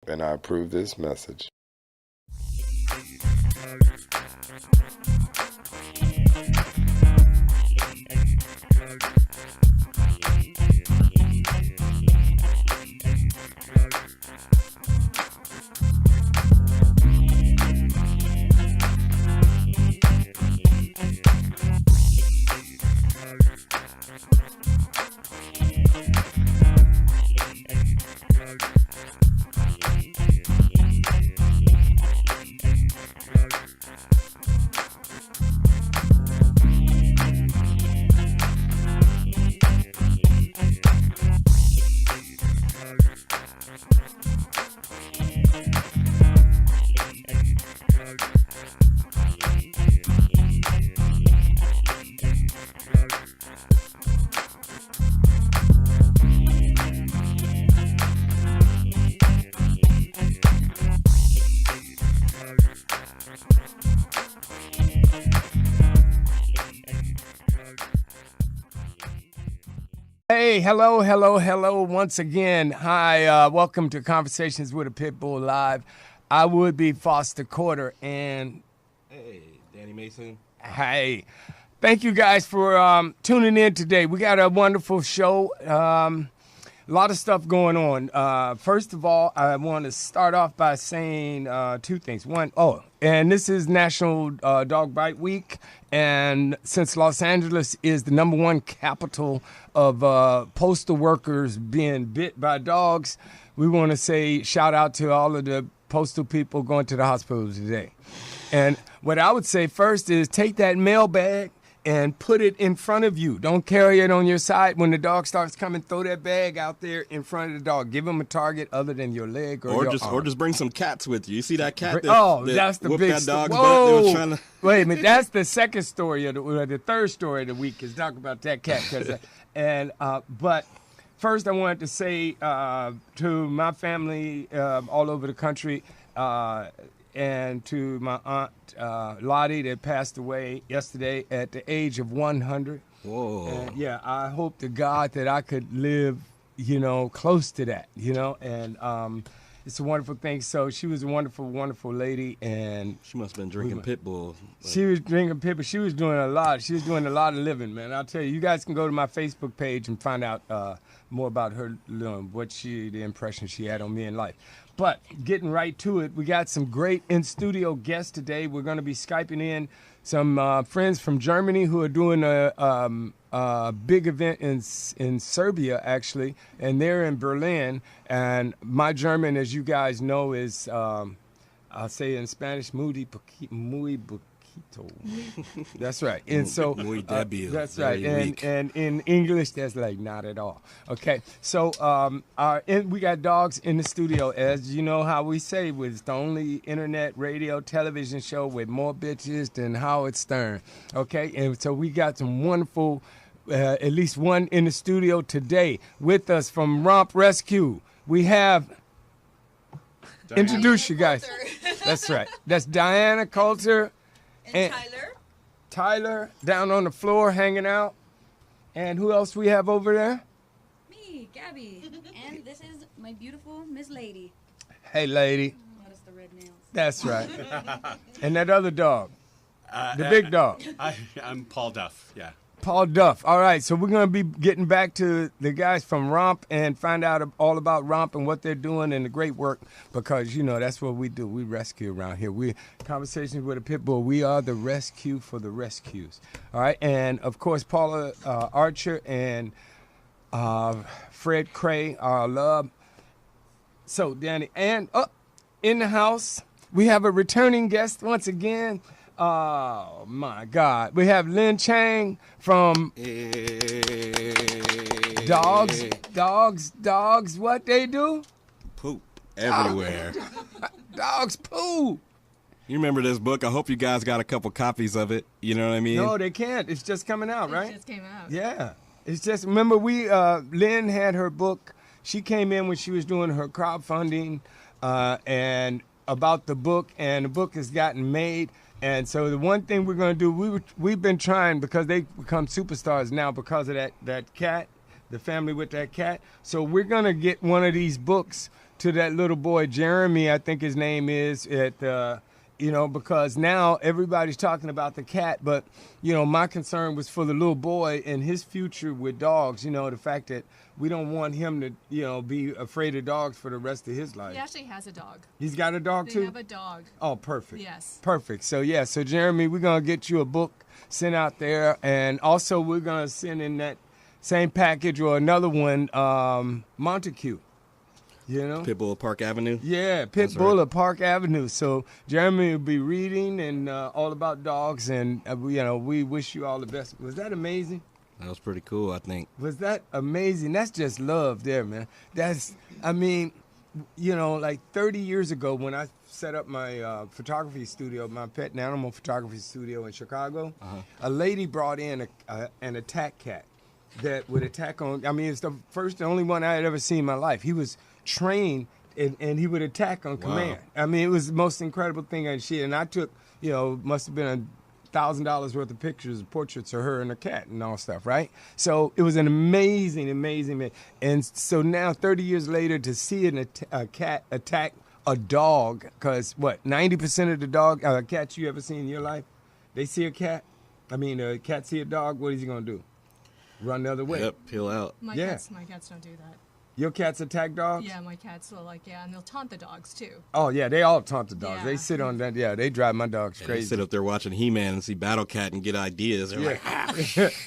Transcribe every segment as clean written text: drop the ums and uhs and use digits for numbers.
And I approve this message. Hey, hello, once again. Hi, welcome to Conversations with a Pitbull Live. I would be Foster Quarter, and... Hey, Danny Mason. Hey, thank you guys for tuning in today. We got a wonderful show, a lot of stuff going on. First of all, I want to start off by saying two things. One, and this is National Dog Bite Week, and since Los Angeles is the #1 capital of postal workers being bit by dogs, we want to say shout out to all of the postal people going to the hospital today. And what I would say first is take that mail bag and put it in front of you. Don't carry it on your side. When the dog starts coming, throw that bag out there in front of the dog. Give him a target other than your leg or your arm. Or just bring some cats with you. You see that cat that's the whooped big that dog's Whoa. butt? They was trying to... Wait a minute. That's the second story of the third story of the week is talk about that cat. But first I wanted to say to my family all over the country and to my aunt Lottie that passed away yesterday at the age of 100. Whoa. And yeah, I hope to God that I could live, close to that, and it's a wonderful thing. So she was a wonderful, wonderful lady, and she must have been drinking Pit Bull. She was drinking Pit Bull. She was doing a lot. She was doing a lot of living, man. I'll tell you, you guys can go to my Facebook page and find out more about her, the impression she had on me in life. But getting right to it, we got some great in-studio guests today. We're going to be Skyping in some friends from Germany who are doing a big event in Serbia, actually, and they're in Berlin. And my German, as you guys know, is, I'll say in Spanish, muy poquito. That's right. And so muy débil. That's right. Weak. And in English, that's like not at all. Okay. So we got dogs in the studio, as you know how we say, with the only internet, radio, television show with more bitches than Howard Stern. Okay. And so we got some wonderful, at least one in the studio today with us from Romp Rescue. We have. Introduce you guys. That's right. That's Diana Coulter. And Tyler down on the floor hanging out. And who else we have over there? Me, Gabby. And this is my beautiful Miss Lady. Hey, lady. Notice the red nails. That's right. And that other dog. The big dog. I'm Paul Duff, yeah. Paul Duff. All right, so we're going to be getting back to the guys from Romp and find out all about Romp and what they're doing and the great work because, that's what we do. We rescue around here. We Conversations with a Pitbull. We are the rescue for the rescues. All right, and, of course, Paula Archer and Fred Cray, our love. So, Danny, and in the house, we have a returning guest once again. Oh, my God. We have Lynn Chang from Dogs, what they do? Poop everywhere. Dogs poo. You remember this book? I hope you guys got a couple copies of it. You know what I mean? No, they can't. It's just coming out, right? It just came out. Yeah. It's just, remember, Lynn had her book. She came in when she was doing her crowdfunding and about the book, and the book has gotten made. And so the one thing we're going to do, we've been trying because they become superstars now because of that cat, the family with that cat. So we're going to get one of these books to that little boy, Jeremy, I think his name is, because now everybody's talking about the cat, but, my concern was for the little boy and his future with dogs, the fact that we don't want him to, be afraid of dogs for the rest of his life. He actually has a dog. He's got a dog, too? They have a dog. Oh, perfect. Yes. Perfect. So Jeremy, we're going to get you a book sent out there, and also we're going to send in that same package or another one, Montague. Pitbull of Park Avenue. Yeah, Pitbull of Park Avenue. So Jeremy will be reading and all about dogs, and we wish you all the best. Was that amazing? That was pretty cool, I think. Was that amazing? That's just love there, man. Like 30 years ago when I set up my photography studio, my pet and animal photography studio in Chicago, a lady brought in an attack cat that would attack on. It's the only one I had ever seen in my life. He was trained and he would attack on command. It was the most incredible thing and shit. And I took, must have been $1,000 worth of pictures, portraits of her and the cat and all stuff, right? So it was an amazing. And so now 30 years later to see a cat attack a dog, because 90% of the cats you ever seen in your life, they see a cat. A cat see a dog, what is he going to do? Run the other way. Yep, peel out. My cats don't do that. Your cats attack dogs? Yeah, my cats will and they'll taunt the dogs too. Oh yeah, they all taunt the dogs. Yeah. They sit on that. Yeah, they drive my dogs They crazy. sit up there watching He-Man and see Battle Cat and get ideas. They're like,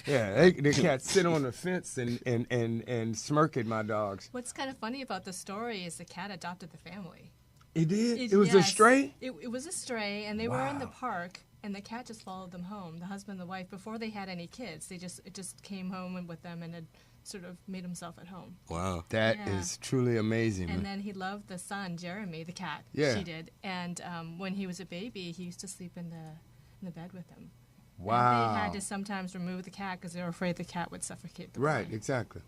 Yeah, the cats sit on the fence and smirk at my dogs. What's kind of funny about the story is the cat adopted the family. It did? It was a stray? It was a stray, and they were in the park, and the cat just followed them home. The husband and the wife, before they had any kids, it just came home with them and had sort of made himself at home. wow. That is truly amazing. And man. then he loved the son, Jeremy, the cat. Yeah. She did. And when he was a baby, he used to sleep in the bed with him. Wow. And they had to sometimes remove the cat because they were afraid the cat would suffocate the Right, boy. exactly.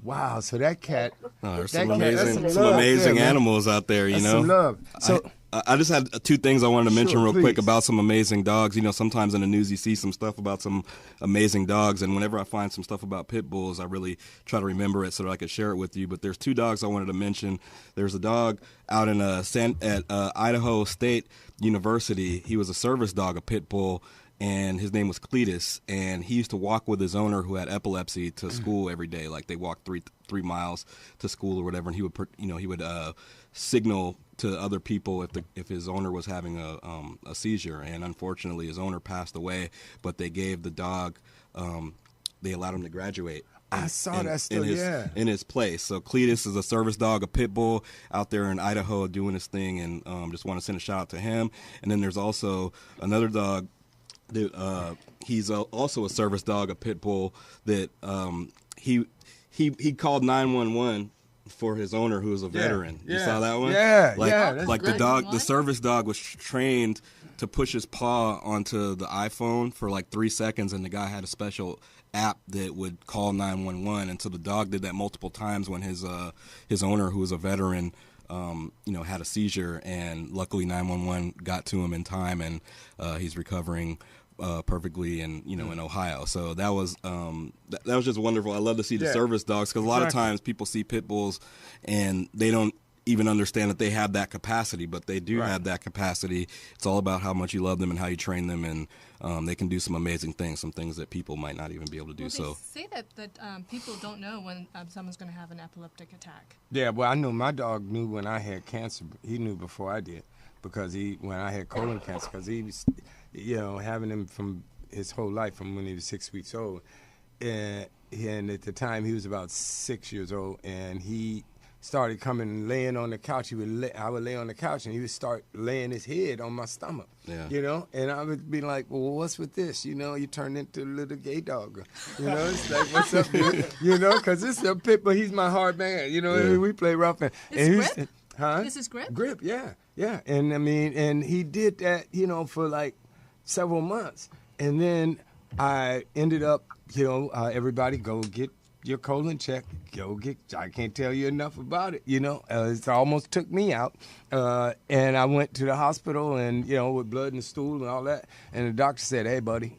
Wow, so that cat. There's that some cat- that's amazing, some love there, man. animals out there, That's some love. So I just had two things I wanted to mention Sure, real quick please. about some amazing dogs. Sometimes in the news you see some stuff about some amazing dogs, and whenever I find some stuff about pit bulls, I really try to remember it so that I could share it with you. But there's two dogs I wanted to mention. There's a dog out in at Idaho State University. He was a service dog, a pit bull, and his name was Cletus, and he used to walk with his owner who had epilepsy to school every day. Like they walked three miles to school or whatever, and he would signal to other people if his owner was having a seizure. And unfortunately, his owner passed away, but they gave the dog, they allowed him to graduate. I saw that story, in his place. So Cletus is a service dog, a pit bull out there in Idaho doing his thing, and just want to send a shout out to him. And then there's also another dog. He's also a service dog, a pit bull that he called 911 for his owner, who was a veteran. You saw that one? Yeah, that's like the great. dog, the What? service dog was trained to push his paw onto the iPhone for like 3 seconds, and the guy had a special app that would call 911, and so the dog did that multiple times when his owner, who was a veteran, had a seizure, and luckily 911 got to him in time, and he's recovering perfectly in Ohio. So that was just wonderful. I love to see the service dogs, because a lot of times people see pit bulls and they don't even understand that they have that capacity, but they do have that capacity. It's all about how much you love them and how you train them, and they can do some amazing things, some things that people might not even be able to do. Well, they say that people don't know when someone's going to have an epileptic attack. Yeah, well, I knew my dog knew when I had cancer. He knew before I did, because when I had colon cancer, because he was, having him from his whole life, from when he was 6 weeks old. And at the time, he was about 6 years old, and he started coming and laying on the couch. I would lay on the couch, and he would start laying his head on my stomach. Yeah. And I would be like, well, what's with this? You turned into a little gay dog. It's like, what's up, dude? Because it's a pit, but he's my hard man. We play rough. And Grip? Huh? This is Grip? Grip, yeah. And and he did that, for like several months. And then I ended up, everybody go get your colon checked. I can't tell you enough about it, It almost took me out. And I went to the hospital and, with blood and stool and all that. And the doctor said, hey, buddy,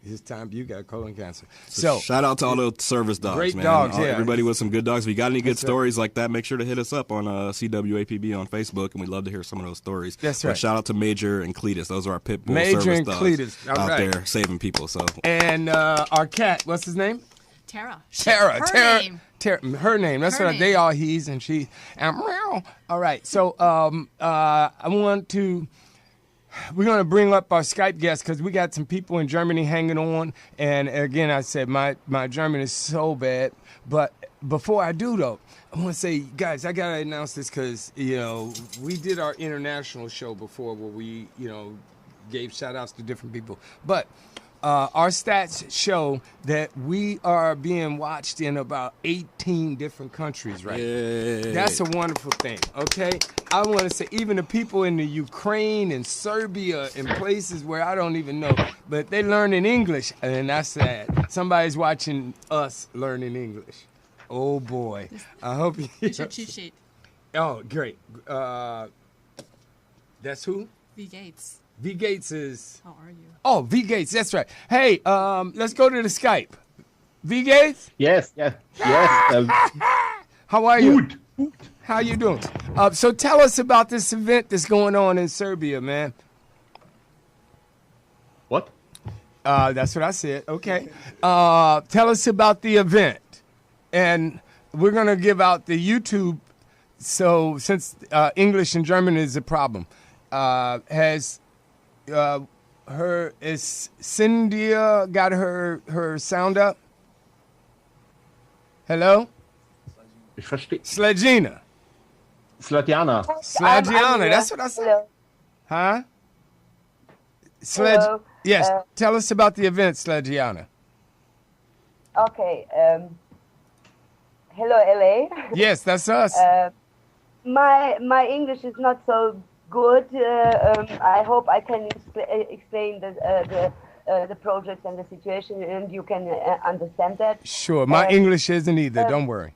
It's time you got colon cancer. So shout out to all the service dogs, great man. dogs, yeah. Everybody with some good dogs. If you got any good That's right. stories like that, make sure to hit us up on CWAPB on Facebook, and we'd love to hear some of those stories. That's But right. shout out to Major and Cletus. Those are our pit bull Major service and dogs Cletus. All out right. there saving people. So and our cat, what's his name? Tara. Tara. Her Tara. name. Tara. Her name. That's Her what name. they are. He's and she. And meow. All right. So I want to. We're going to bring up our Skype guest because we got some people in Germany hanging on. And again, I said my German is so bad. But before I do, though, I want to say, guys, I got to announce this because, we did our international show before where we, gave shout-outs to different people. But our stats show that we are being watched in about 18 different countries right now. That's a wonderful thing, okay? I want to say even the people in the Ukraine and Serbia and places where I don't even know, but they learning English, and that's sad. Somebody's watching us learning English. Oh, boy. I hope you... Here's your cheat sheet. Oh, great. That's who? V. Gates. V. Gates is... How are you? Oh, V. Gates, that's right. Hey, let's go to the Skype. V. Gates? Yes. How are you? Good. How you doing? So tell us about this event that's going on in Serbia, man. What? That's what I said. Okay. Tell us about the event. And we're going to give out the YouTube. So since English and German is a problem, is Cynthia got her sound up? Hello? Ich verstehe. Sledgina. Slatiana. Sledgiana, that's what I said. Hello. Huh? Sledge. Hello. Yes. Tell us about the event, Sledgiana. Okay. Hello, LA. Yes, that's us. My English is not so good. I hope I can explain the project and the situation, and you can understand that. Sure. My English isn't either. Don't worry.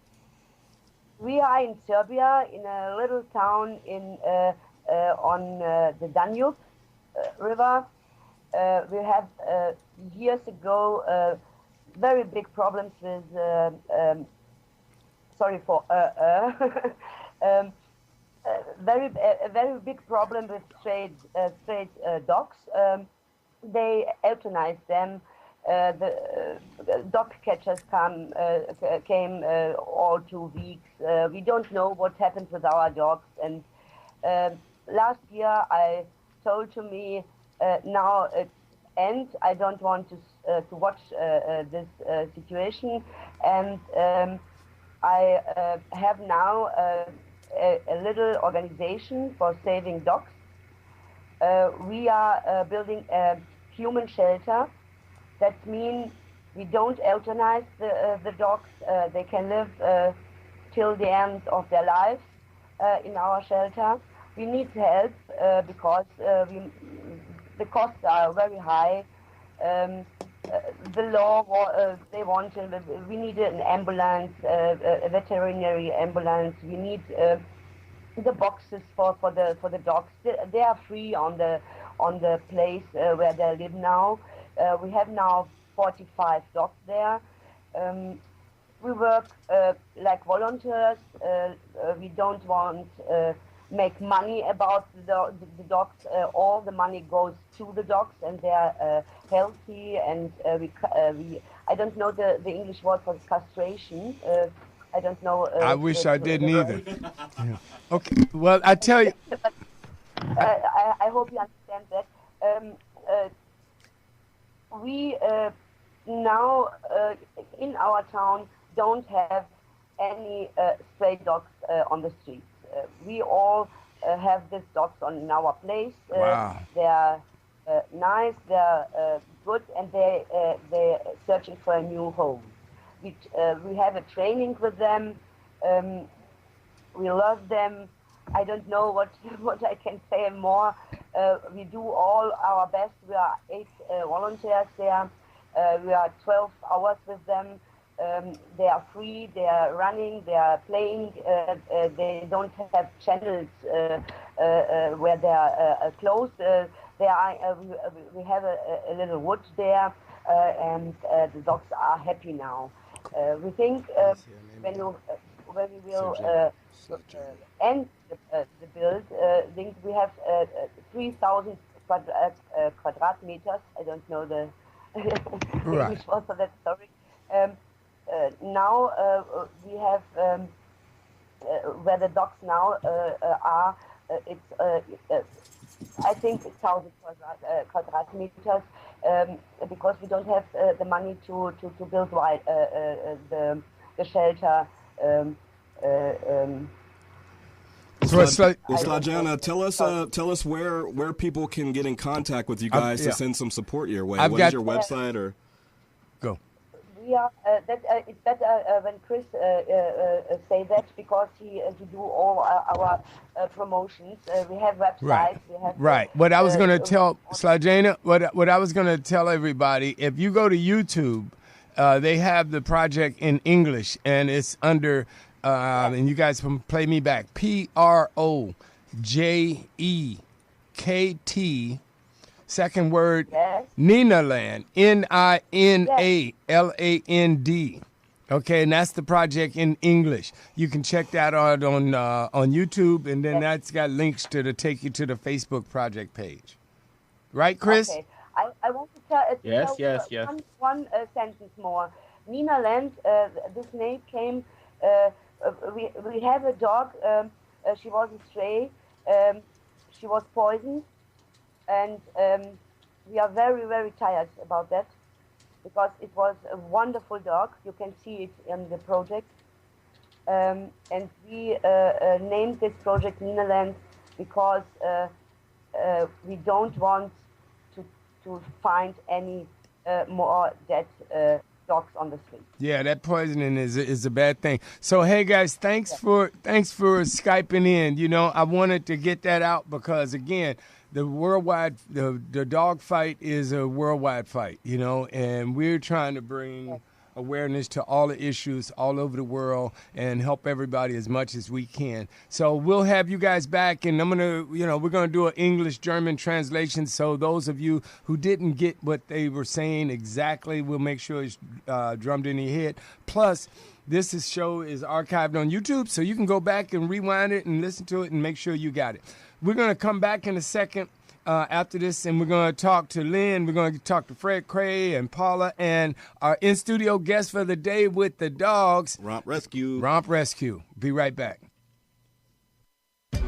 We are in Serbia, in a little town on the Danube River. We have years ago very big problems with. Sorry for a very big problem with stray dogs. They euthanize them. The dog catchers came all 2 weeks. We don't know what happened with our dogs. And last year I told to me, now it's end. I don't want to watch this situation. And I have now a little organization for saving dogs. We are building a human shelter. That means we don't euthanize the dogs. They can live till the end of their lives in our shelter. We need help because the costs are very high. The law, they want, we need an ambulance, a veterinary ambulance. We need the boxes for the dogs. They are free on the place where they live now. We have now 45 dogs there. We work like volunteers. We don't want make money about the dogs. All the money goes to the dogs, and they are healthy. And we I don't know the English word for castration. I don't know. I wish I didn't either. Yeah. Okay. Well, I tell you. I hope you understand that. We now in our town don't have any stray dogs on the streets. We all have these dogs on our place. Wow. They are nice, they are good, and they're searching for a new home. We have a training with them. We love them. I don't know what I can say more. We do all our best. We are 8 volunteers there. We are 12 hours with them. They are free. They are running. They are playing. They don't have channels where they are closed. We have a little wood there. and the dogs are happy now. We think when we will end the build, think we have 3,000 quadrat meters. I don't know the English word for that. Sorry. Now we have where the dogs now are. I think 1,000 quadrat meters because we don't have the money to build the shelter. Slađana, tell us where people can get in contact with you guys to send some support your way. What is your website or? Go. We are it's better when Chris say that because he do all our promotions. We have websites. Right. We have right. What I was going to tell Slađana, what I was going to tell everybody, if you go to YouTube, they have the project in English and it's under. And you guys can play me back. PROJEKT. Second word, Ninaland. NINALAND. Okay, and that's the project in English. You can check that out on YouTube, and then that's got links to take you to the Facebook project page. Right, Chris? Okay. I want to tell Yes. one sentence more. Ninaland. This name came. We have a dog. She was a stray. She was poisoned, and we are very, very tired about that because it was a wonderful dog. You can see it in the project. And we named this project Ninaland because we don't want to find any more dead dogs on the street. Yeah, that poisoning is a bad thing. So hey guys, thanks for Skyping in. You know, I wanted to get that out because again, the dog fight is a worldwide fight, you know, and we're trying to bring awareness to all the issues all over the world and help everybody as much as we can. So we'll have you guys back, and we're gonna do an English-German translation. So those of you who didn't get what they were saying exactly, we'll make sure it's drummed in your head. Plus, this show is archived on YouTube, so you can go back and rewind it and listen to it and make sure you got it. We're gonna come back in a second. After this, and we're going to talk to Lynn, we're going to talk to Fred Cray and Paula, and our in-studio guest for the day with the dogs, Romp Rescue. Be right back.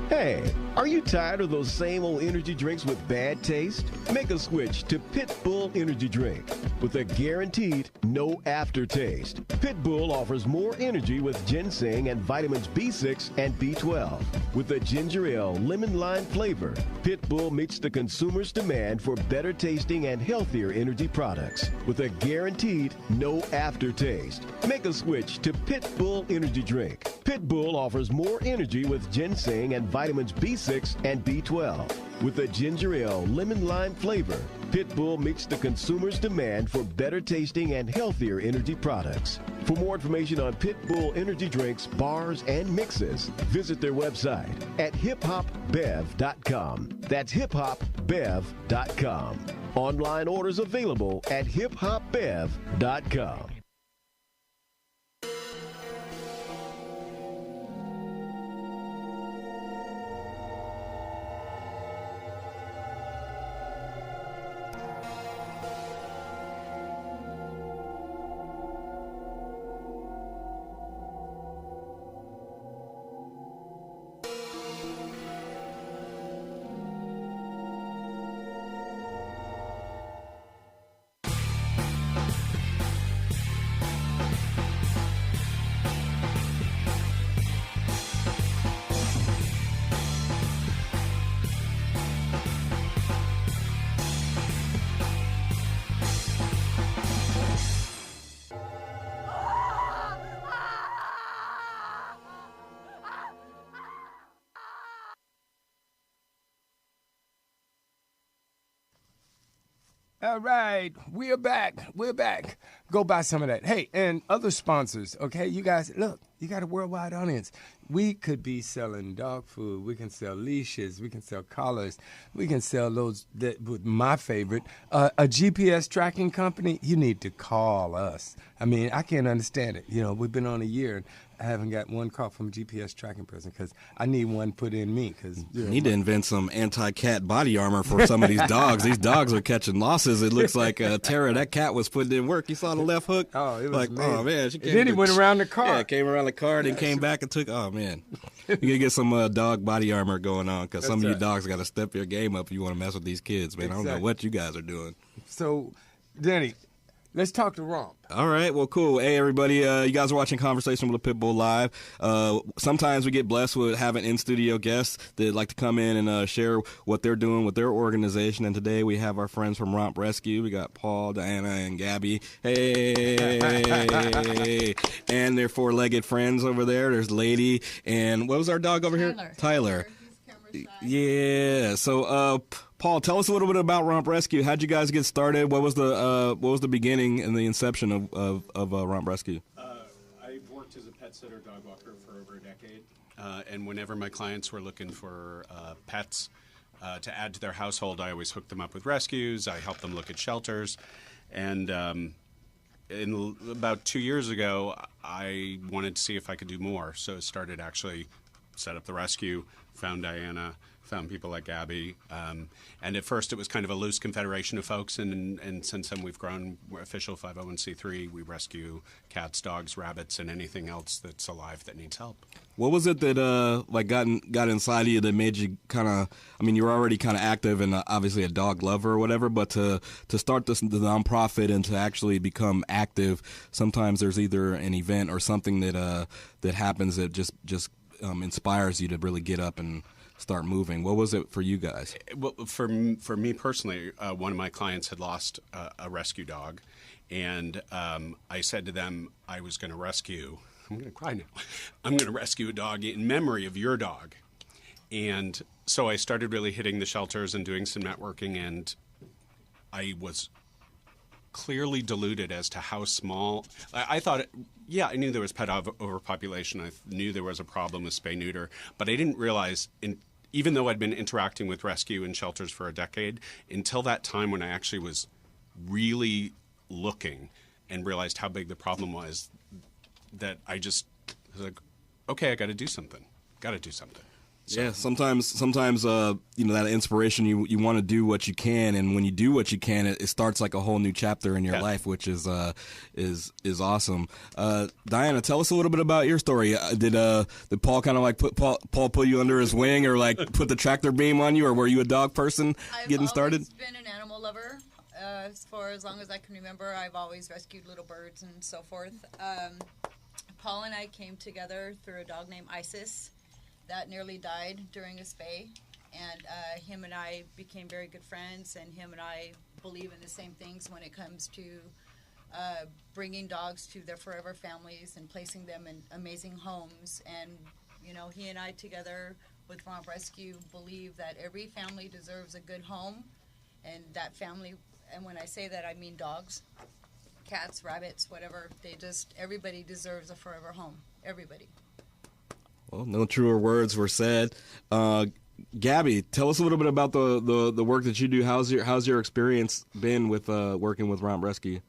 Hey, are you tired of those same old energy drinks with bad taste? Make a switch to Pit Bull Energy Drink with a guaranteed no aftertaste. Pit Bull offers more energy with ginseng and vitamins B6 and B12. With a ginger ale lemon lime flavor, Pit Bull meets the consumer's demand for better tasting and healthier energy products with a guaranteed no aftertaste. Make a switch to Pit Bull Energy Drink. Pit Bull offers more energy with ginseng and vitamins B6 and B12. With a ginger ale lemon lime flavor, Pit Bull meets the consumer's demand for better tasting and healthier energy products. For more information on Pit Bull energy drinks, bars, and mixes, visit their website at hiphopbev.com. That's hiphopbev.com. Online orders available at hiphopbev.com. All right, we're back. Go buy some of that. Hey, and other sponsors, okay? You guys, look, You got a worldwide audience. We could be selling dog food. We can sell leashes. We can sell collars. We can sell those. That with my favorite, a GPS tracking company. You need to call us. I mean, I can't understand it. You know, we've been on a year, and I haven't got one call from a GPS tracking person because I need one put in me. Because need to invent some anti-cat body armor for some of these dogs. These dogs are catching losses. It looks like Tara, that cat was putting in work. You saw the left hook? Oh, it was like, amazing. oh man, she And came then he went around the car. Yeah, came around the car and then came back and took. Oh man, you gotta get some dog body armor going on because some of you dogs got to step your game up if you want to mess with these kids, man. I don't know what you guys are doing. So, Danny, let's talk to Romp. All right, well, cool. Hey, everybody, you guys are watching Conversation with a Pitbull Live. Sometimes we get blessed with having in-studio guests that like to come in and share what they're doing with their organization. And today we have our friends from Romp Rescue. We got Paul, Diana, and Gabby. Hey! And their four-legged friends over there. There's Lady. And what was our dog over here? Tyler. Yeah. So, Paul, tell us a little bit about Romp Rescue. How'd you guys get started? What was the beginning and the inception of Romp Rescue? I've worked as a pet sitter dog walker for over a decade, and whenever my clients were looking for pets to add to their household, I always hooked them up with rescues. I helped them look at shelters, and about 2 years ago, I wanted to see if I could do more. So I started actually set up the rescue, found Diana, found people like Gabby. And at first it was kind of a loose confederation of folks, and since then we've grown. We're official 501c3. We rescue cats, dogs, rabbits, and anything else that's alive that needs help. What was it that got inside of you that made you kind of? I mean, you were already kind of active and obviously a dog lover or whatever, but to start the nonprofit and to actually become active, sometimes there's either an event or something that happens that just inspires you to really get up and start moving. What was it for you guys? Well, for me personally, one of my clients had lost a rescue dog, and I said to them I was going to rescue. I'm going to cry now. I'm going to rescue a dog in memory of your dog. And so I started really hitting the shelters and doing some networking, and I was clearly deluded as to how small. I thought, I knew there was pet overpopulation. I knew there was a problem with spay-neuter, but I didn't realize, even though I'd been interacting with rescue and shelters for a decade, until that time when I actually was really looking and realized how big the problem was, that I just was like, okay, I got to do something. So. Yeah, sometimes that inspiration, you want to do what you can, and when you do what you can, it starts like a whole new chapter in your life, which is awesome. Diana, tell us a little bit about your story. Did Paul kind of like Paul put you under his wing, or like put the tractor beam on you, or were you a dog person getting started? I've always been an animal lover. For as long as I can remember, I've always rescued little birds and so forth. Paul and I came together through a dog named Isis that nearly died during a spay, and him and I became very good friends, and him and I believe in the same things when it comes to bringing dogs to their forever families and placing them in amazing homes. And he and I together with Romp Rescue believe that every family deserves a good home, and that family, and when I say that I mean dogs, cats, rabbits, whatever, everybody deserves a forever home. Everybody. Well, no truer words were said. Gabby, tell us a little bit about the work that you do. How's your experience been with working with Romp Rescue?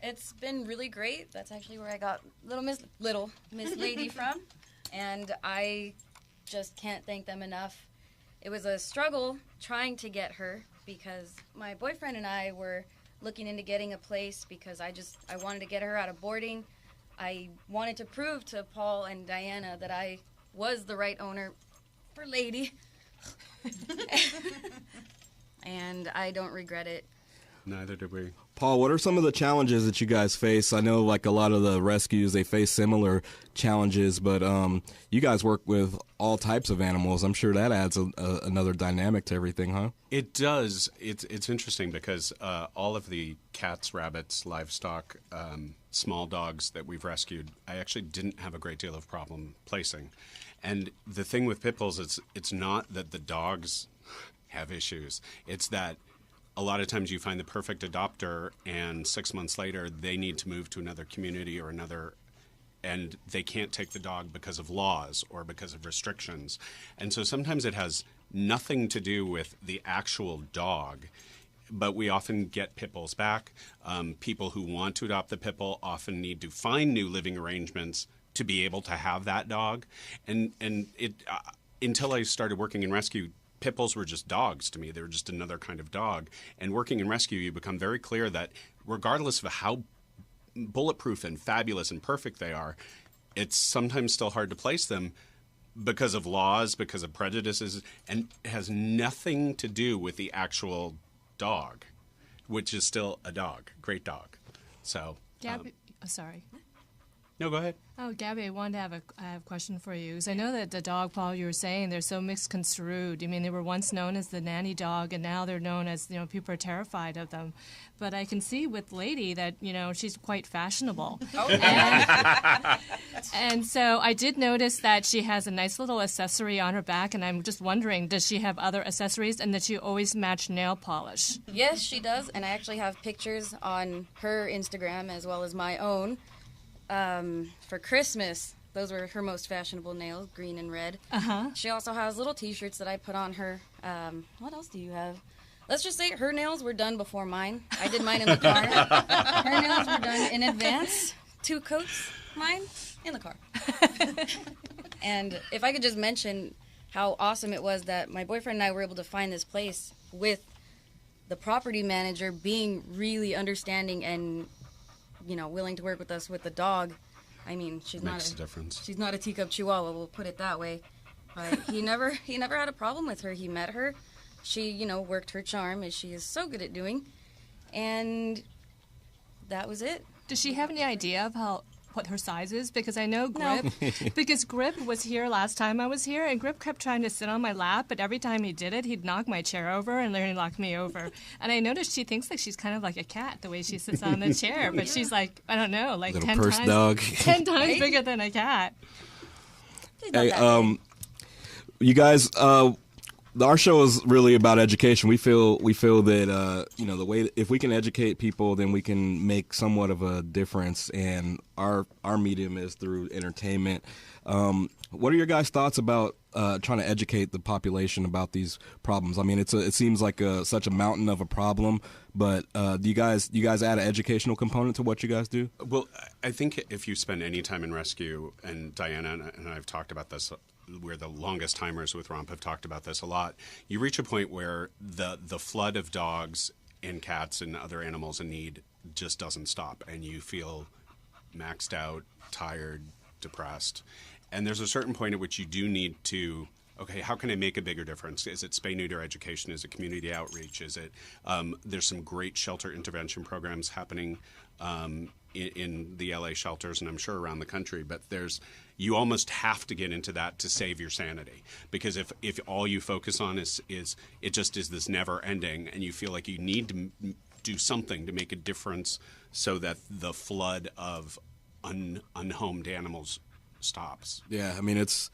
It's been really great. That's actually where I got Little Miss Lady from, and I just can't thank them enough. It was a struggle trying to get her because my boyfriend and I were looking into getting a place because I wanted to get her out of boarding. I wanted to prove to Paul and Diana that I was the right owner for Lady. And I don't regret it. Neither did we. Paul, what are some of the challenges that you guys face? I know like a lot of the rescues, they face similar challenges, but you guys work with all types of animals. I'm sure that adds another dynamic to everything, huh? It does. It's interesting because all of the cats, rabbits, livestock, small dogs that we've rescued, I actually didn't have a great deal of problem placing. And the thing with pit bulls, it's not that the dogs have issues. It's that a lot of times you find the perfect adopter, and 6 months later they need to move to another community or another and they can't take the dog because of laws or because of restrictions. And so sometimes it has nothing to do with the actual dog, but we often get pit bulls back. People who want to adopt the pit bull often need to find new living arrangements to be able to have that dog. And it until I started working in rescue, pit bulls were just dogs to me. They were just another kind of dog. And working in rescue, you become very clear that regardless of how bulletproof and fabulous and perfect they are, it's sometimes still hard to place them because of laws, because of prejudices, and it has nothing to do with the actual dog, which is still a dog, great dog. So, Gabby, sorry. No, go ahead. Oh, Gabby, I wanted to have a question for you. Because I know that the dog, Paul, you were saying they're so misconstrued. I mean, they were once known as the nanny dog, and now they're known as, people are terrified of them. But I can see with Lady that, she's quite fashionable. And so I did notice that she has a nice little accessory on her back, and I'm just wondering, does she have other accessories, and that she always match nail polish? Yes, she does, and I actually have pictures on her Instagram as well as my own. For Christmas, those were her most fashionable nails, green and red. Uh-huh. She also has little T-shirts that I put on her. What else do you have? Let's just say her nails were done before mine. I did mine in the car. Her nails were done in advance. 2 coats, mine in the car. And if I could just mention how awesome it was that my boyfriend and I were able to find this place with the property manager being really understanding and willing to work with us with the dog. I mean, she's not a teacup chihuahua, we'll put it that way. But he never had a problem with her. He met her. She, worked her charm, as she is so good at doing. And that was it. Does she have any idea of what her size is? Because I know Grip, because Grip was here last time I was here, and Grip kept trying to sit on my lap, but every time he did it, he'd knock my chair over and then he'd knock me over. And I noticed she thinks like she's kind of like a cat, the way she sits on the chair, but she's like, I don't know, like 10 purse times, dog. 10 times bigger than a cat. Hey, you guys, our show is really about education. We feel that the way if we can educate people, then we can make somewhat of a difference. And our medium is through entertainment. What are your guys' thoughts about trying to educate the population about these problems? I mean, it seems like such a mountain of a problem. But do you guys add an educational component to what you guys do? Well, I think if you spend any time in rescue, and Diana and I've talked about this, we're the longest timers with Romp, have talked about this a lot, you reach a point where the flood of dogs and cats and other animals in need just doesn't stop, and you feel maxed out, tired, depressed. And there's a certain point at which you do need to, okay, how can I make a bigger difference? Is it spay-neuter education? Is it community outreach? Is it, there's some great shelter intervention programs happening in the LA shelters, and I'm sure around the country, but you almost have to get into that to save your sanity, because if all you focus on is it just is this never ending, and you feel like you need to do something to make a difference so that the flood of unhomed animals stops. Yeah, I mean, it's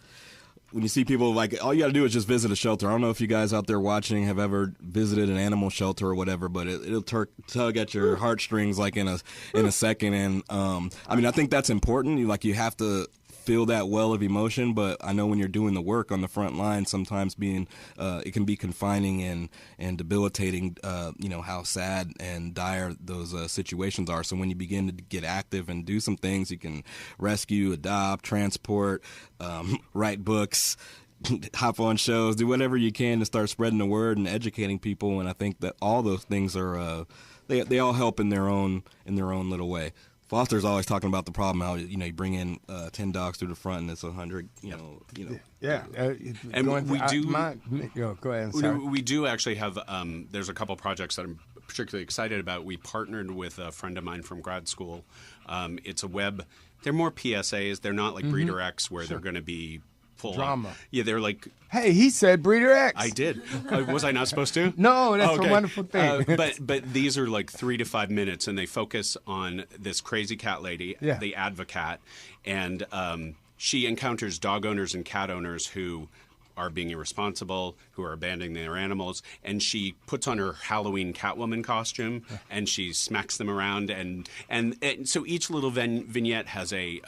when you see people, like, all you got to do is just visit a shelter. I don't know if you guys out there watching have ever visited an animal shelter or whatever, but it'll tug at your heartstrings like in a second. And I mean, I think that's important. You have to feel that well of emotion, but I know when you're doing the work on the front line, sometimes it can be confining and debilitating, how sad and dire those situations are. So when you begin to get active and do some things, you can rescue, adopt, transport, write books, hop on shows, do whatever you can to start spreading the word and educating people. And I think that all those things are, they all help in their own little way. Foster's always talking about the problem how you bring in 10 dogs through the front and it's 100. Yeah, and we do. Go ahead. Sorry. We do actually have. There's a couple projects that I'm particularly excited about. We partnered with a friend of mine from grad school. It's a web. They're more PSAs. They're not like Breeder X where they're going to be full drama. Yeah, they're like. Hey, he said Breeder X. I did. Was I not supposed to? No, that's a wonderful thing. But these are like 3 to 5 minutes, and they focus on this crazy cat lady, the Advocat, and she encounters dog owners and cat owners who are being irresponsible, who are abandoning their animals, and she puts on her Halloween Catwoman costume and she smacks them around, and so each little vignette has a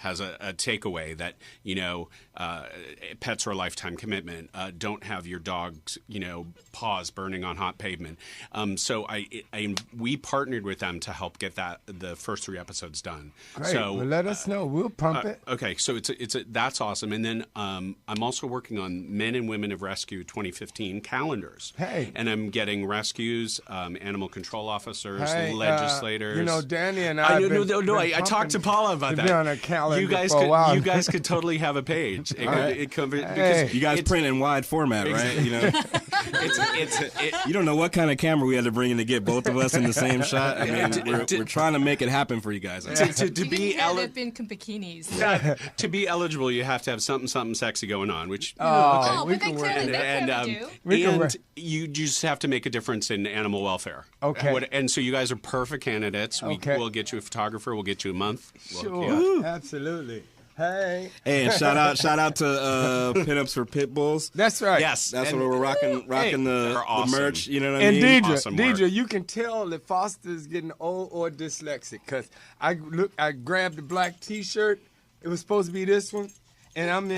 takeaway that, pets are a lifetime commitment. Don't have your dog's, paws burning on hot pavement. So we partnered with them to help get the first 3 episodes done. Great. So Well, let us know. We'll pump it. Okay, so that's awesome. And then I'm also working on Men and Women of Rescue 2015 calendars. Hey. And I'm getting rescues, animal control officers, Hey, legislators. Danny and I. I talked to Paula about that. On a calendar you guys for a while. you guys could totally have a page. Because you guys print in wide format, right? You don't know what kind of camera we had to bring in to get both of us in the same shot. I mean, we're trying to make it happen for you guys. To be eligible in bikinis. To be eligible, you have to have something sexy going on, which but they clearly do. And you just have to make a difference in animal welfare. Okay. And so you guys are perfect candidates. Okay. We'll get you a photographer. We'll get you a month. Sure. Absolutely. Hey, and shout out to Pinups for Pit Bulls. That's right. Yes, that's what we're rocking the merch. You know what I and mean? Deidre, you can tell that Foster's getting old or dyslexic because I grabbed the black T-shirt. It was supposed to be this one, and I'm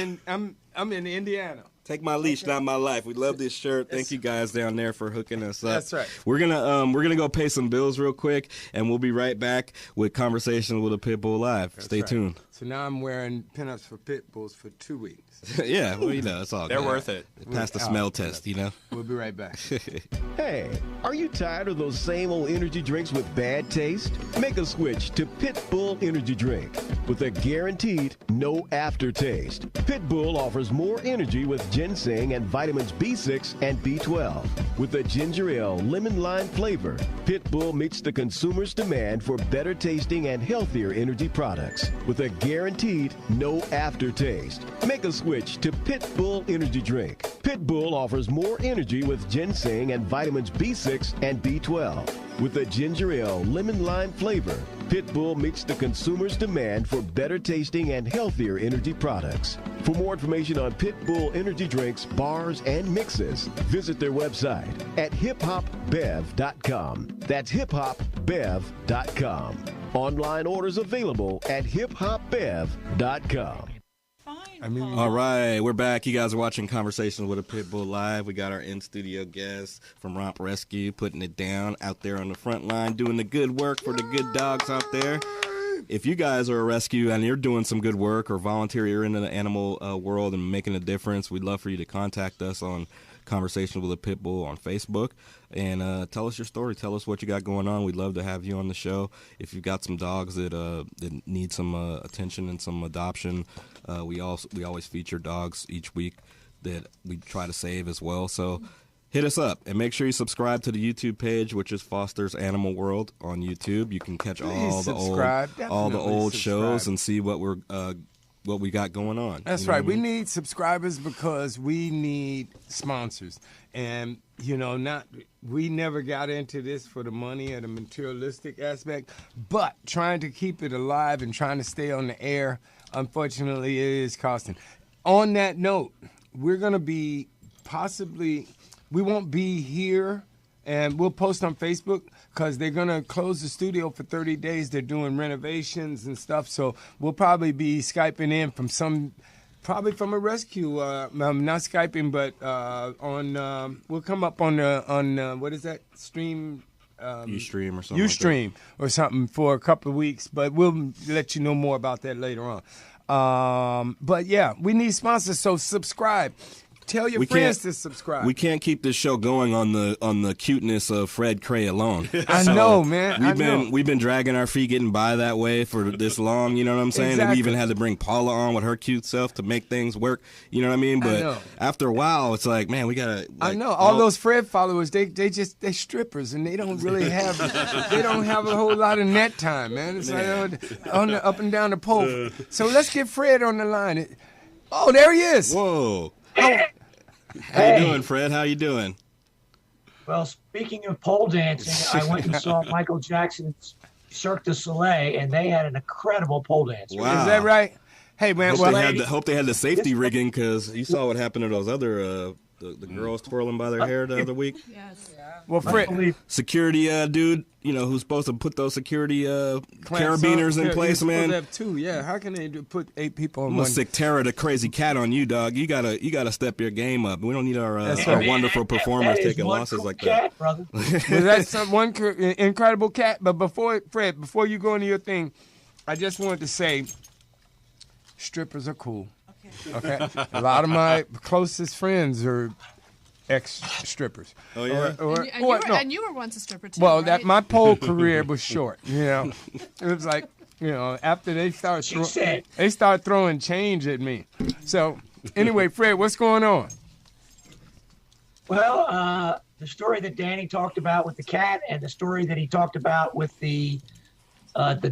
in Indiana. Take my leash, not my life. We love this shirt. Thank you guys down there for hooking us up. That's right. We're gonna go pay some bills real quick, and we'll be right back with Conversations with a Pit Bull Live. Stay tuned. So now I'm wearing pinups for pit bulls for 2 weeks. Yeah, well, it's all They're good. worth it. Pass the smell test, We'll be right back. Hey, are you tired of those same old energy drinks with bad taste? Make a switch to Pit Bull Energy Drink with a guaranteed no aftertaste. Pit Bull offers more energy with ginseng and vitamins B6 and B12. With a ginger ale lemon lime flavor, Pit Bull meets the consumer's demand for better tasting and healthier energy products with a guaranteed no aftertaste. Make a switch to Pit Bull Energy Drink. Pit Bull offers more energy with ginseng and vitamins B6 and B12. With a ginger ale lemon lime flavor, Pit Bull meets the consumer's demand for better tasting and healthier energy products. For more information on Pit Bull energy drinks, bars, and mixes, visit their website at hiphopbev.com. That's hiphopbev.com. Online orders available at hiphopbev.com. All right, we're back. You guys are watching Conversations with a Pit Bull Live. We got our in-studio guests from Romp Rescue putting it down out there on the front line, doing the good work for the good dogs out there. If you guys are a rescue and you're doing some good work or volunteer, you're in the animal world and making a difference, we'd love for you to contact us on Conversations with a Pit Bull on Facebook and tell us your story. Tell us what you got going on. We'd love to have you on the show. If you've got some dogs that need some attention and some adoption, we always feature dogs each week that we try to save as well. So hit us up and make sure you subscribe to the YouTube page, which is Foster's Animal World on YouTube. You can catch all the old shows and see what we got going on. That's right. We need subscribers because we need sponsors. And, we never got into this for the money or the materialistic aspect, but trying to keep it alive and trying to stay on the air, unfortunately, it is costing. On that note, we're going to be we won't be here, and we'll post on Facebook because they're going to close the studio for 30 days. They're doing renovations and stuff, so we'll probably be Skyping in from probably from a rescue, not Skyping, but we'll come up on what is that, stream? Ustream or something. Ustream or something for a couple of weeks, but we'll let you know more about that later on. But yeah, we need sponsors, so subscribe. Tell your friends to subscribe. We can't keep this show going on the cuteness of Fred Cray alone. I know, man. We've been dragging our feet getting by that way for this long. You know what I'm saying? Exactly. And we even had to bring Paula on with her cute self to make things work. You know what I mean? But after a while, it's like, man, we gotta. I know all those Fred followers. They strippers and they don't really have they don't have a whole lot of net time, man. It's like on the, up and down the pole. So let's get Fred on the line. Oh, there he is. Whoa. How you doing, Fred? How you doing? Well, speaking of pole dancing, I went and saw Michael Jackson's Cirque du Soleil, and they had an incredible pole dance. Wow. Is that right? Hey, man. Hope they had the safety rigging, because you saw what happened to those other the girls twirling by their hair the other week. Yes. Well, Fred, security dude, who's supposed to put those security carabiners in place, man. Have two, yeah. How can they put 8 people on I'm one? gonna sick Tara, the crazy cat, on you, dog. You gotta step your game up. We don't need our wonderful performers taking losses like that. Brother. Well, that's one incredible cat. But before you go into your thing, I just wanted to say, strippers are cool. Okay. A lot of my closest friends are ex-strippers. Oh yeah. And you were once a stripper too. Well, right? my pole career was short. It was like, after they start throwing change at me. So anyway, Fred, what's going on? Well, the story that Danny talked about with the cat, and the story that he talked about with the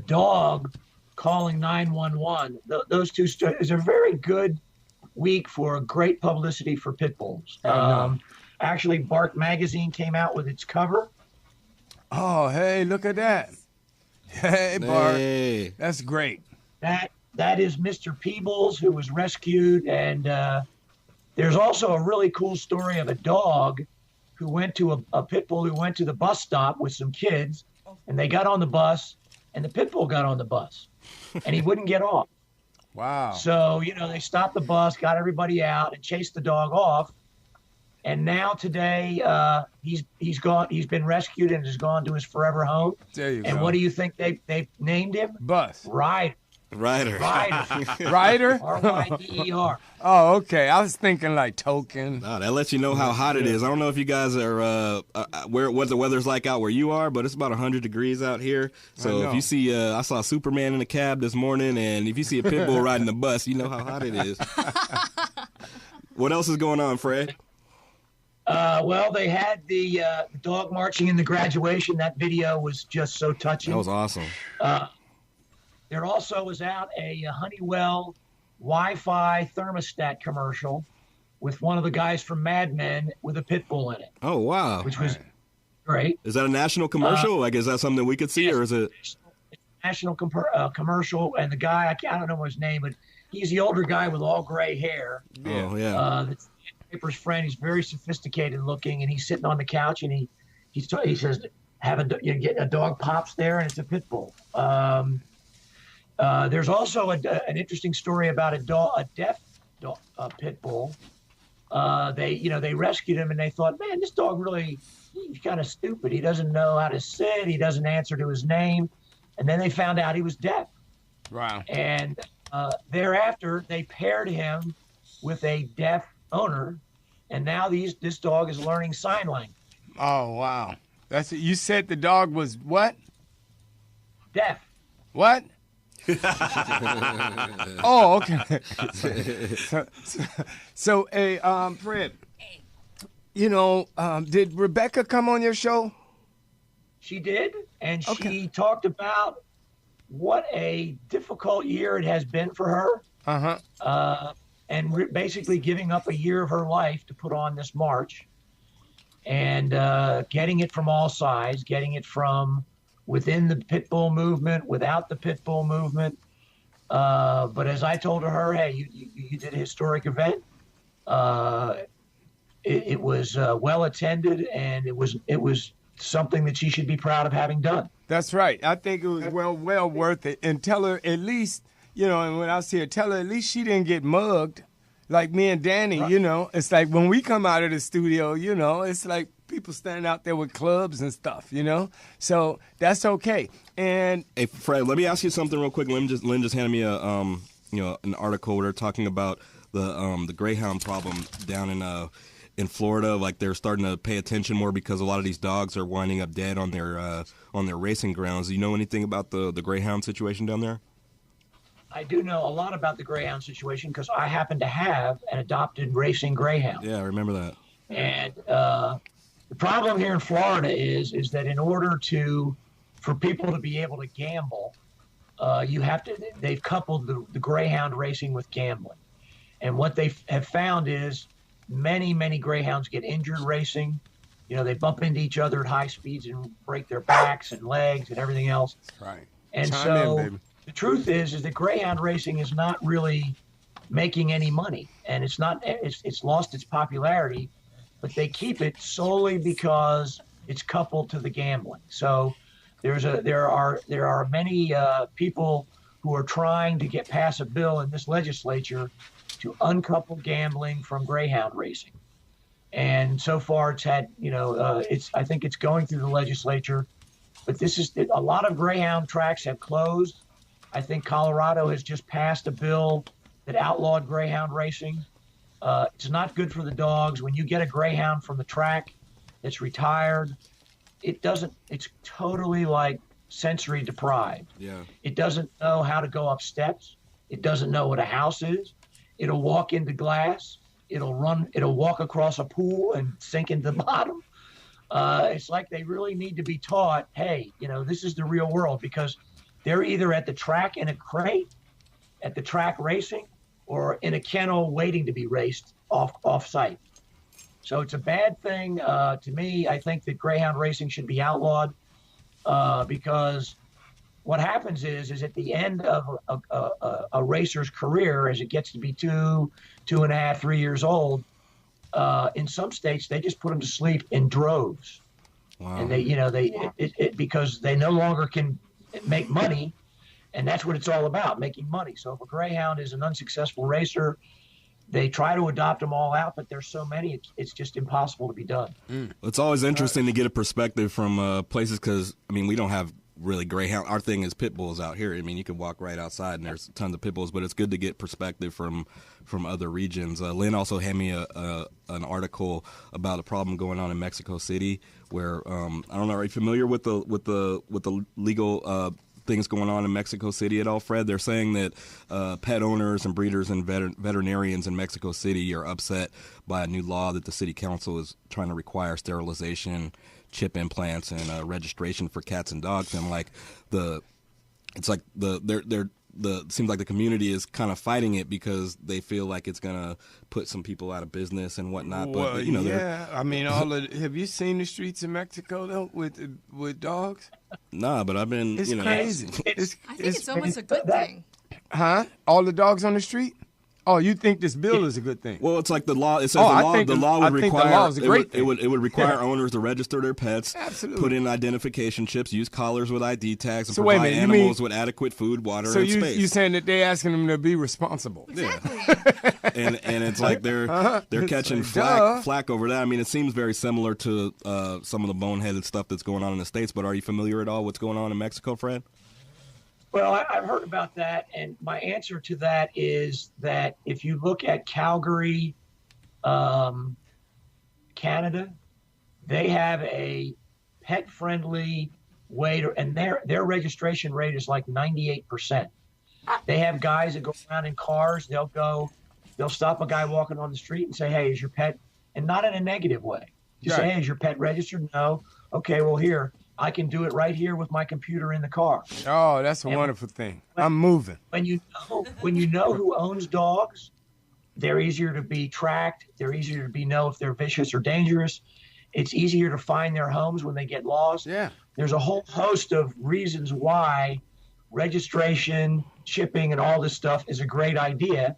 dog calling 911. Those two stories are a very good week for great publicity for pit bulls. Actually, Bark Magazine came out with its cover. Oh, hey, look at that. Hey, Bark. Hey. That's great. That is Mr. Peebles, who was rescued. And there's also a really cool story of a dog who went to a pit bull who went to the bus stop with some kids, and they got on the bus, and the pit bull got on the bus, and he wouldn't get off. Wow. So, they stopped the bus, got everybody out, and chased the dog off. And now today, he's gone. He's been rescued and has gone to his forever home. There you go. And what do you think they've named him? Bus. Ryder. Ryder. Ryder? R-Y-D-E-R. Oh, okay. I was thinking like token. Oh, that lets you know how hot it is. I don't know if you guys are what the weather's like out where you are, but it's about 100 degrees out here. So if you see, I saw Superman in a cab this morning, and if you see a pit bull riding the bus, you know how hot it is. What else is going on, Fred? Well, they had the dog marching in the graduation. That video was just so touching. That was awesome. There also was out a Honeywell Wi-Fi thermostat commercial with one of the guys from Mad Men with a pit bull in it. Oh, wow. Which was great. Is that a national commercial? Is that something we could see, or is it? It's a national commercial, and the guy, I don't know his name, but he's the older guy with all gray hair. Oh, yeah. That's Paper's friend. He's very sophisticated looking, and he's sitting on the couch, and he says, get a dog pops there, and it's a pit bull. There's also an interesting story about a deaf pit bull. They rescued him, and they thought, man, this dog he's kind of stupid. He doesn't know how to sit. He doesn't answer to his name. And then they found out he was deaf. Wow. And thereafter, they paired him with a deaf owner, and now this dog is learning sign language. Oh, wow. That's it. You said the dog was what? Deaf. What? Oh, okay. So, Fred, did Rebecca come on your show? She did, and she talked about what a difficult year it has been for her. Uh-huh. And basically giving up a year of her life to put on this march, and getting it from all sides, getting it from within the pit bull movement, without the pit bull movement. But as I told her, hey, you did a historic event. It was well attended, and it was something that she should be proud of having done. That's right. I think it was well worth it. And tell her at least, and when I see her, tell her at least she didn't get mugged like me and Danny, right. It's like when we come out of the studio, it's like people standing out there with clubs and stuff, So that's okay. And hey, Fred, let me ask you something real quick. Lynn just handed me an article where they're talking about the greyhound problem down in Florida. Like they're starting to pay attention more because a lot of these dogs are winding up dead on their racing grounds. Do you know anything about the greyhound situation down there? I do know a lot about the greyhound situation because I happen to have an adopted racing greyhound. Yeah, I remember that. And the problem here in Florida is that in order for people to be able to gamble, they've coupled the greyhound racing with gambling. And what they have found is many, many greyhounds get injured racing. They bump into each other at high speeds and break their backs and legs and everything else. That's right. And Chime in, baby. the truth is that greyhound racing is not really making any money, and it's lost its popularity, but they keep it solely because it's coupled to the gambling. So there are many people who are trying to pass a bill in this legislature to uncouple gambling from greyhound racing. And so far it's had, I think it's going through the legislature, but a lot of greyhound tracks have closed. I think Colorado has just passed a bill that outlawed greyhound racing. It's not good for the dogs. When you get a greyhound from the track that's retired, it's totally like sensory deprived. Yeah. It doesn't know how to go up steps. It doesn't know what a house is. It'll walk into glass. It'll walk across a pool and sink into the bottom. It's like they really need to be taught, hey, this is the real world, because they're either at the track in a crate, at the track racing, or in a kennel waiting to be raced off site. So it's a bad thing. To me, I think that greyhound racing should be outlawed because what happens is at the end of a racer's career, as it gets to be 2.5, 3 years old, in some states they just put them to sleep in droves. Wow. And because they no longer can make money, and that's what it's all about, making money. So if a greyhound is an unsuccessful racer, they try to adopt them all out, but there's so many, it's just impossible to be done. It's always interesting to get a perspective from places because, we don't have really greyhound. Our thing is pit bulls out here. You can walk right outside and there's tons of pit bulls, but it's good to get perspective from other regions. Lynn also handed me an article about a problem going on in Mexico City where, I don't know, are you familiar with the legal things going on in Mexico City at all, Fred? They're saying that pet owners and breeders and veterinarians in Mexico City are upset by a new law that the city council is trying to require sterilization, chip implants, and registration for cats and dogs. And seems like the community is kind of fighting it because they feel like it's gonna put some people out of business and whatnot. Well, but yeah, have you seen the streets of Mexico though with dogs? Nah, but I've been. It's crazy. I think it's almost a good thing. Huh? All the dogs on the street? Oh, you think this bill is a good thing? Well, it's like the law. It says the law would require. The law is a great thing. It would require owners to register their pets, absolutely, put in identification chips, use collars with ID tags, and so provide animals with adequate food, water, and space. So you're saying that they're asking them to be responsible? Exactly. Yeah. and it's like they're catching flack over that. It seems very similar to some of the boneheaded stuff that's going on in the States. But are you familiar at all what's going on in Mexico, Fred? Well, I've heard about that, and my answer to that is that if you look at Calgary, Canada, they have a pet-friendly way to, and their registration rate is like 98%. They have guys that go around in cars. They'll stop a guy walking on the street and say, "Hey, is your pet?" And not in a negative way. Just say, "Hey, is your pet registered?" No. Okay, well, here. I can do it right here with my computer in the car. Oh, that's a wonderful thing. I'm moving. When you know who owns dogs, they're easier to be tracked. They're easier to know if they're vicious or dangerous. It's easier to find their homes when they get lost. Yeah. There's a whole host of reasons why registration, chipping, and all this stuff is a great idea.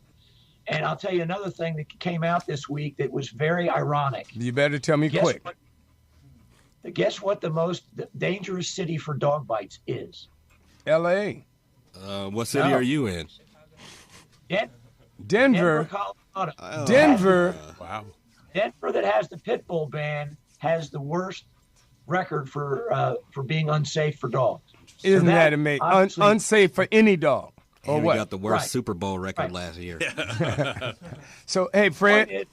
And I'll tell you another thing that came out this week that was very ironic. You better tell me quick. Guess what the most dangerous city for dog bites is? L.A. What city are you in? Denver, Colorado. Oh. Denver. Wow. Denver, that has the pit bull ban, has the worst record for being unsafe for dogs. Isn't that amazing? Unsafe for any dog. Or and what? We got the worst Super Bowl record last year. So, hey, Fred,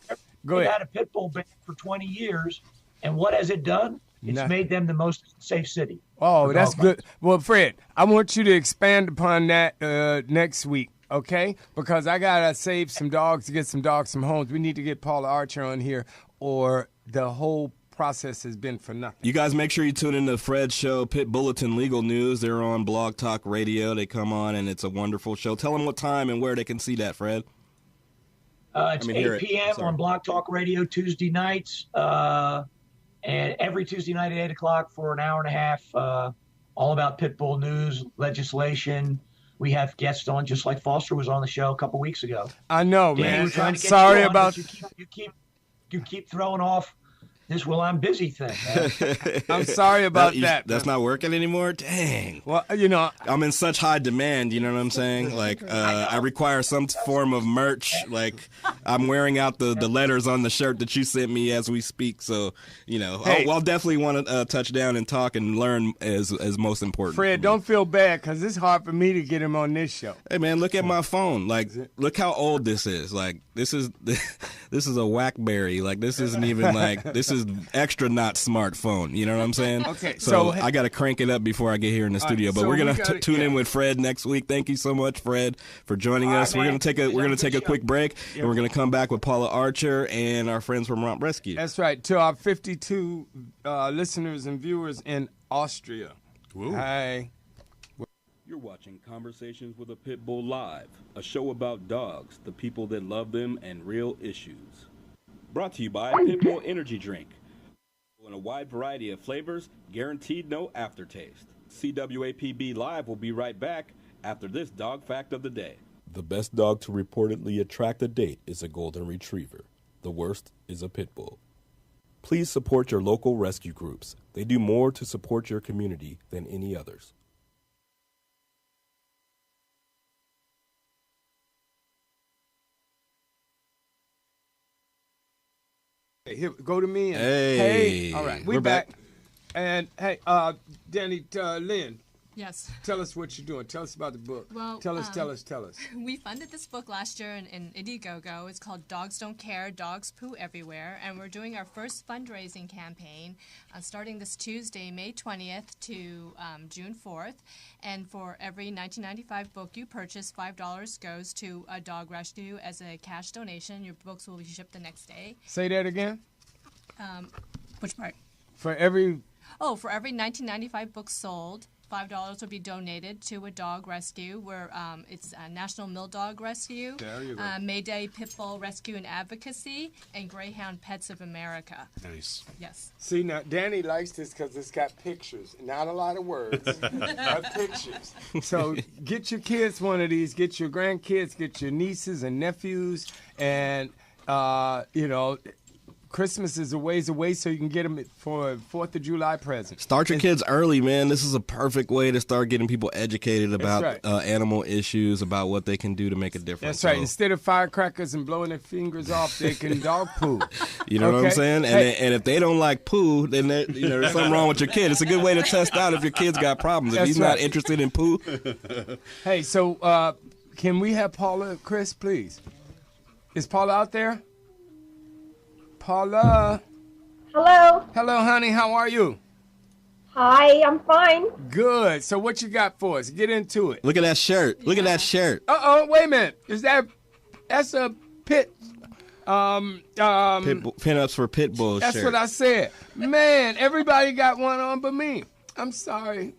go ahead. They had a pit bull ban for 20 years, and what has it done? It's made them the most safe city. Oh, that's good. Well, Fred, I want you to expand upon that next week, okay? Because I got to save some dogs to get some dogs some homes. We need to get Paula Archer on here, or the whole process has been for nothing. You guys make sure you tune in to Fred's show, Pit Bulletin Legal News. They're on Blog Talk Radio. They come on, and it's a wonderful show. Tell them what time and where they can see that, Fred. It's 8 p.m. on Blog Talk Radio Tuesday nights. And every Tuesday night at 8 o'clock for an hour and a half, all about pit bull news, legislation, we have guests on, just like Foster was on the show a couple weeks ago. I know, Danny, man. we're trying I'm to get sorry you on, about. but you keep throwing off this "well, I'm busy" thing. Man. I'm sorry about that. That's not working anymore. Dang. Well, I'm in such high demand. You know what I'm saying? Like, I require some form of merch. Like, I'm wearing out the letters on the shirt that you sent me as we speak. So, Hey. I'll definitely want to touch down and talk and learn as most important. Fred, don't feel bad because it's hard for me to get him on this show. Hey man, look at my phone. Like, look how old this is. Like, this is a WACBerry. Like, this isn't even like this is extra not smartphone. You know what I'm saying? Okay, So I got to crank it up before I get here in the studio. But so we're gonna we gotta- tune in with Fred next week. Thank you so much, Fred, for joining us. We're gonna take a quick break, and we're gonna come back with Paula Archer and our friends from Romp Rescue. That's right. To our 52 listeners and viewers in Austria. Hi. You're watching Conversations with a Pit Bull Live, a show about dogs, the people that love them, and real issues. Brought to you by Pit Bull Energy Drink. In a wide variety of flavors, guaranteed no aftertaste. CWAPB Live will be right back after this dog fact of the day. The best dog to reportedly attract a date is a golden retriever. The worst is a pit bull. Please support your local rescue groups. They do more to support your community than any others. Hey, here, go to me. And, Hey. All right. We're back. And, hey, Danny, Lynn. Yes. Tell us what you're doing. Tell us about the book. Well, tell us. We funded this book last year in Indiegogo. It's called Dogs Don't Care, Dogs Poo Everywhere. And we're doing our first fundraising campaign starting this Tuesday, May 20th to June 4th. And for every $19.95 book you purchase, $5 goes to a dog rescue as a cash donation. Your books will be shipped the next day. Say that again. Which part? For every $19.95 books sold, $5 will be donated to a dog rescue where it's a National Mill Dog Rescue, There you go. Mayday Pit Bull Rescue and Advocacy, and Greyhound Pets of America. Nice. Yes. See, now, Danny likes this because it's got pictures, not a lot of words, but pictures. So get your kids one of these, get your grandkids, get your nieces and nephews, and, Christmas is a ways away, so you can get them for 4th of July presents. Start your kids early, man. This is a perfect way to start getting people educated about right. animal issues, about what they can do to make a difference. That's right. So, Instead of firecrackers and blowing their fingers off, they can dog poo. you know what I'm Okay? saying? Hey. And if they don't like poo, then there's something wrong with your kid. It's a good way to test out if your kid's got problems. If That's he's right. not interested in poo. Hey, so can we have Paula, Chris, please? Is Paula out there? Paula. Hello. Hello, honey. How are you? Hi, I'm fine. Good. So what you got for us? Get into it. Look at that shirt. Look at that shirt. Uh-oh, wait a minute. That's a pit, Pinups for pit bull that's shirt. what I said. Man, everybody got one on but me. I'm sorry.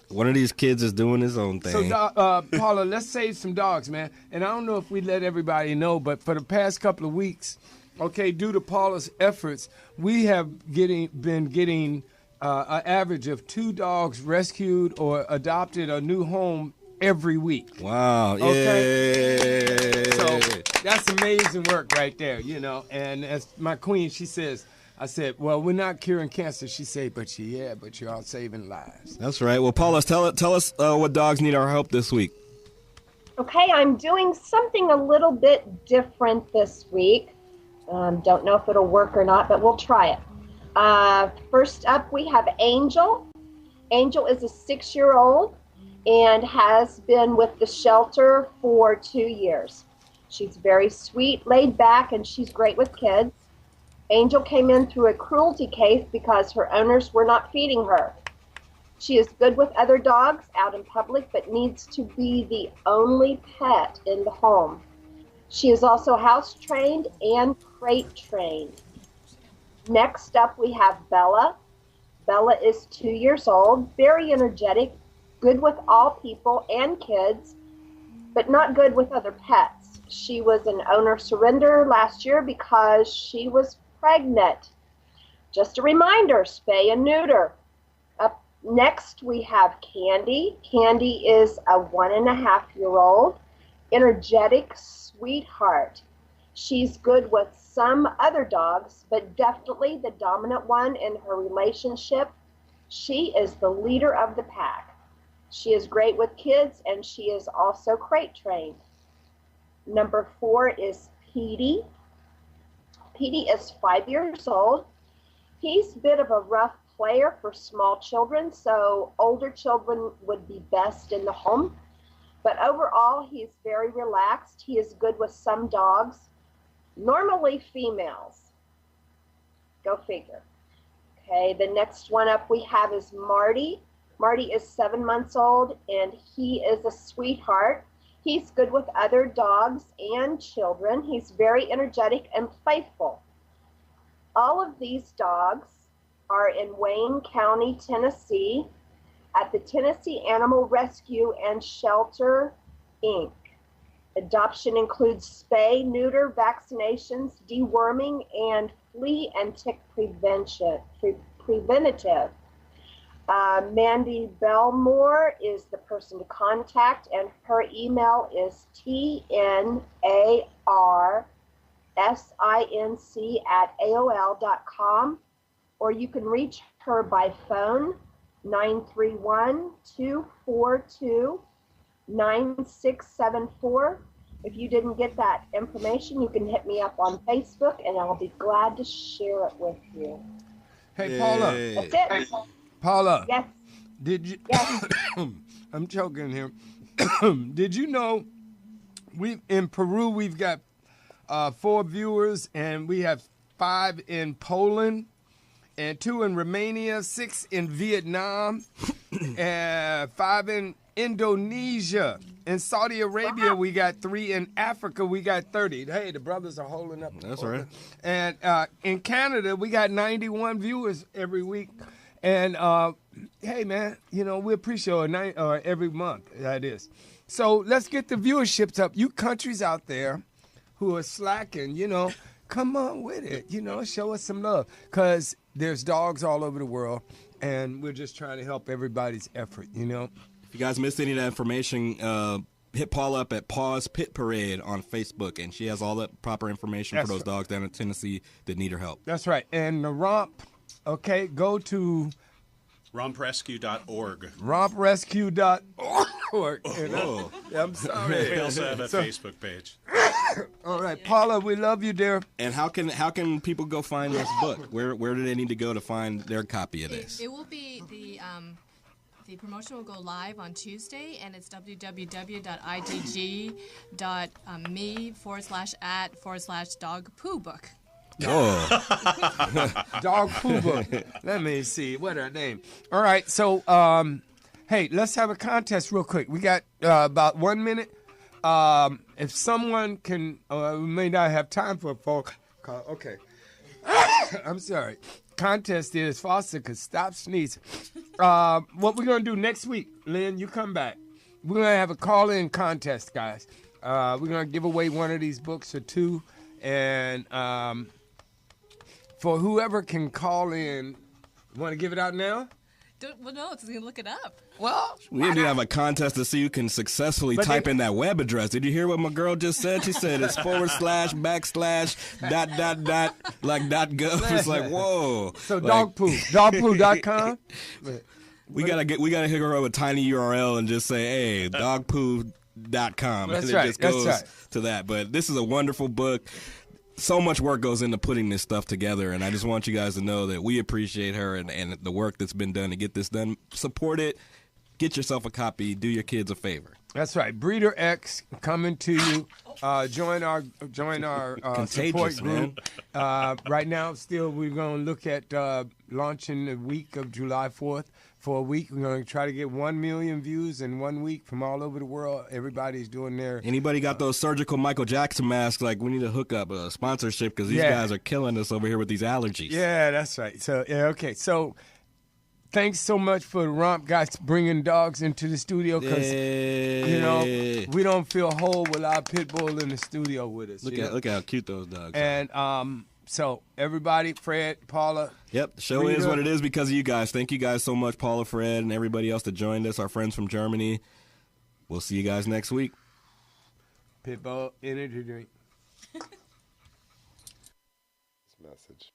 One of these kids is doing his own thing. So, Paula, let's save some dogs, man. And I don't know if we let everybody know, but for the past couple of weeks, okay, due to Paula's efforts, we have been getting an average of 2 dogs rescued or adopted a new home every week. Wow. Okay. Yay. So that's amazing work right there, And as my queen, she says, I said, well, we're not curing cancer. She said, but you're all saving lives. That's right. Well, Paula, tell us what dogs need our help this week. Okay, I'm doing something a little bit different this week. Don't know if it'll work or not, but we'll try it. First up, we have Angel. Angel is a 6-year-old and has been with the shelter for 2 years. She's very sweet, laid back, and she's great with kids. Angel came in through a cruelty case because her owners were not feeding her. She is good with other dogs out in public, but needs to be the only pet in the home. She is also house trained and crate trained. Next up, we have Bella. Bella is 2 years old, very energetic, good with all people and kids, but not good with other pets. She was an owner surrender last year because she was pregnant. Just a reminder, spay and neuter. Up Next, we have Candy. Candy is a 1.5-year-old, energetic sweetheart. She's good with some other dogs, but definitely the dominant one in her relationship. She is the leader of the pack. She is great with kids, and she is also crate trained. Number 4 is Petey. Petey is 5 years old. He's a bit of a rough player for small children, so older children would be best in the home. But overall, he's very relaxed. He is good with some dogs, normally females. Go figure. Okay, the next one up we have is Marty. Marty is 7 months old, and he is a sweetheart. He's good with other dogs and children. He's very energetic and playful. All of these dogs are in Wayne County, Tennessee, at the Tennessee Animal Rescue and Shelter, Inc. Adoption includes spay, neuter, vaccinations, deworming, and flea and tick preventative. Mandy Belmore is the person to contact, and her email is tnarsinc@aol.com, or you can reach her by phone, 931-242-9674. If you didn't get that information, you can hit me up on Facebook, and I'll be glad to share it with you. Hey, Paula. That's it. Paula. Yes. Did you? Yes. I'm choking here. Did you know in Peru we've got 4 viewers, and we have 5 in Poland, and 2 in Romania, 6 in Vietnam, and 5 in Indonesia. In Saudi Arabia, we got 3. In Africa, we got 30. Hey, the brothers are holding up. That's right. And in Canada, we got 91 viewers every week. And, hey, man, we appreciate it every month, that is. So let's get the viewerships up. You countries out there who are slacking, come on with it. Show us some love. Because there's dogs all over the world, and we're just trying to help everybody's effort, If you guys missed any of that information, hit Paul up at Paws Pit Parade on Facebook, and she has all the proper information for those dogs down in Tennessee that need her help. That's right. And the Romp, okay, go to romprescue.org. romprescue.org. Oh. I'm sorry. We also have a Facebook page. All right, Paula, we love you, dear. And how can people go find this book? Where do they need to go to find their copy of this? It will be the promotion will go live on Tuesday, and it's www.idg.me/at/dog-poo-book. Oh. Dog poo book. Let me see. What her name? All right. So, hey, let's have a contest real quick. We got about 1 minute. If someone can, we may not have time for a phone call. Okay. I'm sorry. Contest is Foster could stop sneezing. What we're going to do next week, Lynn, you come back. We're going to have a call-in contest, guys. We're going to give away one of these books or 2. And for whoever can call in, want to give it out now? Well, no, it's going to look it up. Well, we need to have a contest to see who can successfully type in that web address. Did you hear what my girl just said? She said it's / / like .gov. It's like, whoa. So dogpoo.com. We gotta hit her up with a tiny URL and just say, hey, dogpoo.com. That's and it right. just goes That's right. to that. But this is a wonderful book. So much work goes into putting this stuff together, and I just want you guys to know that we appreciate her and the work that's been done to get this done. Support it. Get yourself a copy. Do your kids a favor. That's right. Breeder X coming to you. Join our support group. Right now, still, we're going to look at launching the week of July 4th. For a week, we're going to try to get 1 million views in 1 week from all over the world. Everybody's doing their... Anybody got those surgical Michael Jackson masks? Like, we need to hook up a sponsorship because these guys are killing us over here with these allergies. Yeah, that's right. So, okay. So, thanks so much for the Romp guys bringing dogs into the studio because, we don't feel whole without Pitbull in the studio with us. Look how cute those dogs are. And So everybody, Fred, Paula. Yep, the show is what it is because of you guys. Thank you guys so much, Paula, Fred, and everybody else that joined us, our friends from Germany. We'll see you guys next week. Pitbull energy drink. Message.